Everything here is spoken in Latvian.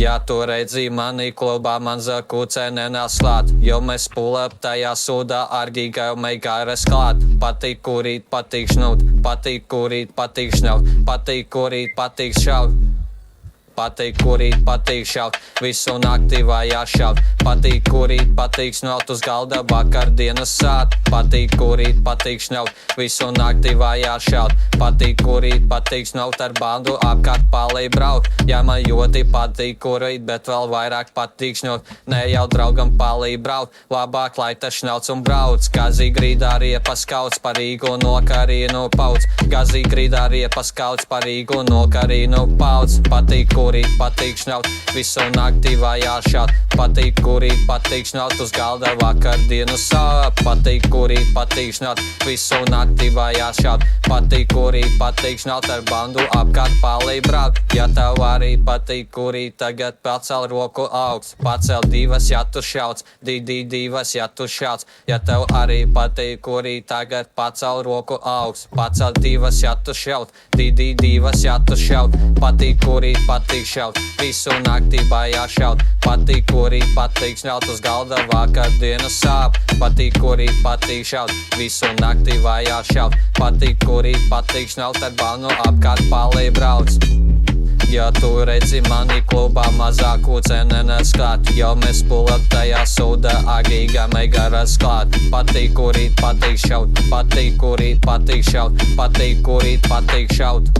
Ja tu redzi mani klubā, man za kucē nenāc klāt, jo mēs pulēp tajā sūdā ar gigai meigāres klāt. Patīk kurīt, patīk šnūt, patīk kurīt, patīk šņaut, patīk kurīt, patīk šaut. Patīk kurīt, patīk šaut, visu naktī vajā šaut. Patīk kurīt, patīk šņaut, uz galda vakardienas sāt. Patīk kurīt, patīk šņaut, visu naktī vajā šaut. Patīk kurīt, patīk šņaut, ar bandu apkārt palī braukt. Ja man ļoti patīk kurīt, bet vēl vairāk patīk šņaut, ne jau draugam palī braukt. Labāk, lai tas šņauts un brauc, gazī grīdā riepas kauts, par Rīgu nokarīnu pauc. Gazī grīdā riepas kauts, par Rīgu nokarīnu pauc. Patīk kurīt, patīk šņaut, visu naktī vajā šaut. Patīk kurīt, patīk šņaut, uz galda vakardienu sāp. Patīk kurīt, patīk šņaut, visu naktī vajā šaut. Patīk kurīt, patīk šņaut, ar bandu apkārt palī braukt. Ja tev arī patīk kurīt, tagad pacel roku augsts. Pacel divas, ja tu šauc, divas, ja tu šauc. Ja tev arī patīk kurīt, tagad pacel roku augsts. Pacel divas, ja tu šauc, divas, ja tu šauc. Patīk kurīt, patīk šaut, visu naktī vajā šaut. Patīk kurīt, patīk šņaut, uz galda vakardienas sāp. Patīk kurīt, patīk šaut, visu naktī vajā šaut. Patīk kurīt, patīk šņaut, ar bandu apkārt palī brauc. Ja tu redzi mani klubā, mazāk kucē nenāc klāt, jo mēs pulēp tajā sūdā ar gigai meigāres klāt. Patīk kurīt, patīk šaut, patīk kurīt, patīk šaut, patīk kurīt, patīk šaut.